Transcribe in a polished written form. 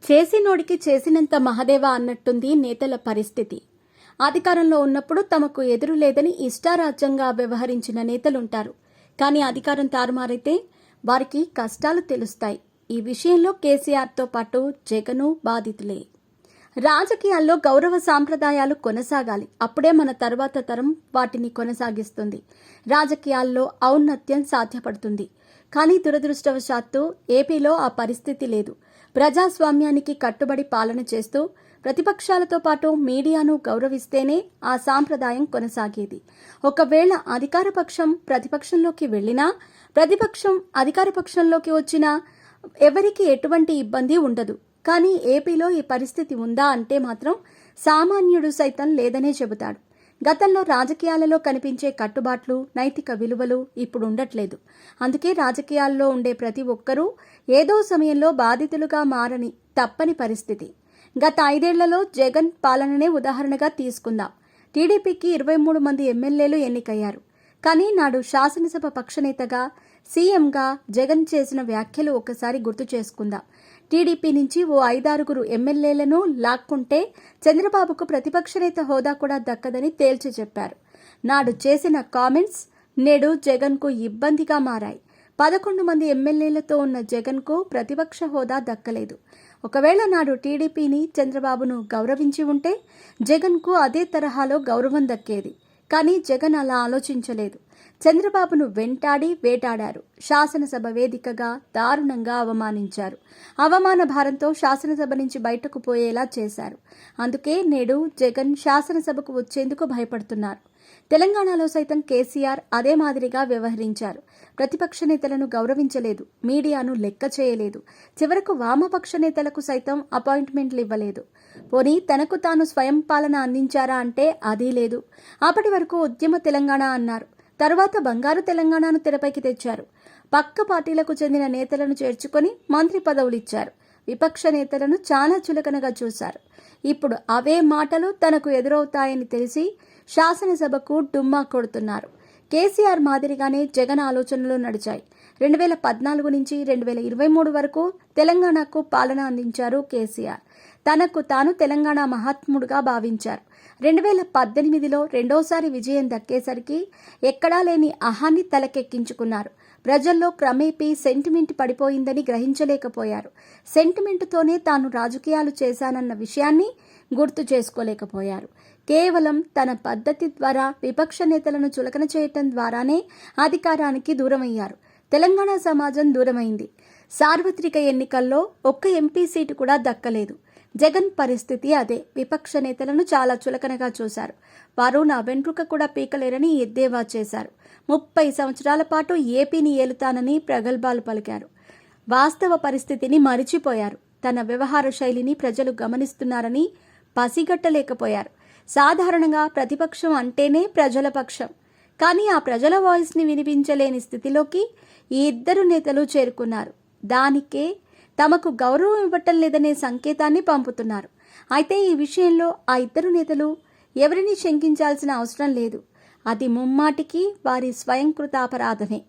చేసినోడికి చేసినంత మహదేవ అన్నట్టుంది నేతల పరిస్థితి. అధికారంలో ఉన్నప్పుడు తమకు ఎదురు లేదని ఇష్టారాజ్యంగా వ్యవహరించిన నేతలుంటారు. కానీ అధికారం తారుమారైతే వారికి కష్టాలు తెలుస్తాయి. ఈ విషయంలో కేసీఆర్తో పాటు జగను బాధితులే. రాజకీయాల్లో గౌరవ సాంప్రదాయాలు కొనసాగాలి. అప్పుడే మన తర్వాత తరం వాటిని కొనసాగిస్తుంది. రాజకీయాల్లో ఔన్నత్యం సాధ్యపడుతుంది. కానీ దురదృష్టవశాత్తు ఏపీలో ఆ పరిస్థితి లేదు. ప్రజాస్వామ్యానికి కట్టుబడి పాలన చేస్తూ ప్రతిపక్షాలతో పాటు మీడియాను గౌరవిస్తేనే ఆ సాంప్రదాయం కొనసాగేది. ఒకవేళ అధికారపక్షం ప్రతిపక్షంలోకి వెళ్లినా, ప్రతిపక్షం అధికారపక్షంలోకి వచ్చినా ఎవరికి ఎటువంటి ఇబ్బంది ఉండదు. కానీ ఏపీలో ఈ పరిస్థితి ఉందా అంటే మాత్రం సామాన్యుడు సైతం లేదనే చెబుతాడు. గతంలో రాజకీయాలలో కనిపించే కట్టుబాట్లు, నైతిక విలువలు ఇప్పుడు ఉండట్లేదు. అందుకే రాజకీయాల్లో ఉండే ప్రతి ఒక్కరూ ఏదో సమయంలో బాధితులుగా మారని తప్పని పరిస్థితి. గత 5 ఏళ్లలో జగన్ పాలననే ఉదాహరణగా తీసుకుందాం. టీడీపీకి 23 మంది ఎమ్మెల్యేలు ఎన్నికయ్యారు. కానీ నాడు శాసనసభ పక్షనేతగా, సీఎంగా జగన్ చేసిన వ్యాఖ్యలు ఒకసారి గుర్తు చేసుకుందాం. టీడీపీ నుంచి ఓ 5-6 ఎమ్మెల్యేలను లాక్కుంటే చంద్రబాబుకు ప్రతిపక్ష నేత హోదా కూడా దక్కదని తేల్చి చెప్పారు. నాడు చేసిన కామెంట్స్ నేడు జగన్కు ఇబ్బందిగా మారాయి. 11 మంది ఎమ్మెల్యేలతో ఉన్న జగన్కు ప్రతిపక్ష హోదా దక్కలేదు. ఒకవేళ నాడు టీడీపీని, చంద్రబాబును గౌరవించి ఉంటే జగన్కు అదే తరహాలో గౌరవం దక్కేది. కానీ జగన్ అలా ఆలోచించలేదు. చంద్రబాబును వెంటాడి వేటాడారు. శాసనసభ వేదికగా దారుణంగా అవమానించారు. అవమాన భారంతో శాసనసభ నుంచి బయటకు పోయేలా చేశారు. అందుకే నేడు జగన్ శాసనసభకు వచ్చేందుకు భయపడుతున్నారు. తెలంగాణలో సైతం కేసీఆర్ అదే మాదిరిగా వ్యవహరించారు. ప్రతిపక్ష నేతలను గౌరవించలేదు, మీడియాను లెక్క చేయలేదు. చివరకు వామపక్ష నేతలకు సైతం అపాయింట్మెంట్లు ఇవ్వలేదు. పోనీ తనకు తాను స్వయం పాలన అందించారా అంటే అదీ లేదు. అప్పటి వరకు ఉద్యమ తెలంగాణ అన్నారు. తర్వాత బంగారు తెలంగాణను తెరపైకి తెచ్చారు. పక్క పార్టీలకు చెందిన నేతలను చేర్చుకొని మంత్రి పదవులిచ్చారు. విపక్ష నేతలను చాలా చులకనగా చూశారు. ఇప్పుడు అవే మాటలు తనకు ఎదురవుతాయని తెలిసి శాసనసభకు డుమ్మా కొడుతున్నారు. కేసీఆర్ మాదిరిగానే జగన్ ఆలోచనలు నడిచాయి. 2014 నుంచి 2023 వరకు తెలంగాణకు పాలన అందించారు కేసీఆర్. తనకు తాను తెలంగాణ మహాత్ముడుగా భావించారు. 2018లో రెండోసారి విజయం దక్కేసరికి ఎక్కడా లేని అహాన్ని తలకెక్కించుకున్నారు. ప్రజల్లో క్రమేపీ సెంటిమెంట్ పడిపోయిందని గ్రహించలేకపోయారు. సెంటిమెంటుతోనే తాను రాజకీయాలు చేశానన్న విషయాన్ని గుర్తు చేసుకోలేకపోయారు. కేవలం తన పద్ధతి ద్వారా విపక్ష నేతలను చులకన చేయటం ద్వారానే అధికారానికి దూరమయ్యారు. తెలంగాణ సమాజం దూరమైంది. సార్వత్రిక ఎన్నికల్లో ఒక్క ఎంపీ సీటు కూడా దక్కలేదు. జగన్ పరిస్థితి అదే. విపక్ష నేతలను చాలా చులకనగా చూశారు. వారు నా వెంట్రుక కూడా పీకలేరని ఎద్దేవా చేశారు. 30 సంవత్సరాల పాటు ఏపీని ఏలుతానని ప్రగల్భాలు పలికారు. వాస్తవ పరిస్థితిని మరిచిపోయారు. తన వ్యవహార శైలిని ప్రజలు గమనిస్తున్నారని పసిగట్టలేకపోయారు. సాధారణంగా ప్రతిపక్షం అంటేనే ప్రజల పక్షం. కానీ ఆ ప్రజల వాయిస్ని వినిపించలేని స్థితిలోకి ఈ ఇద్దరు నేతలు చేరుకున్నారు. దానికే తమకు గౌరవం ఇవ్వటం లేదనే సంకేతాన్ని పంపుతున్నారు. అయితే ఈ విషయంలో ఆ ఇద్దరు నేతలు ఎవరిని శంకించాల్సిన అవసరం లేదు. అది ముమ్మాటికి వారి స్వయంకృతాపరాధమే.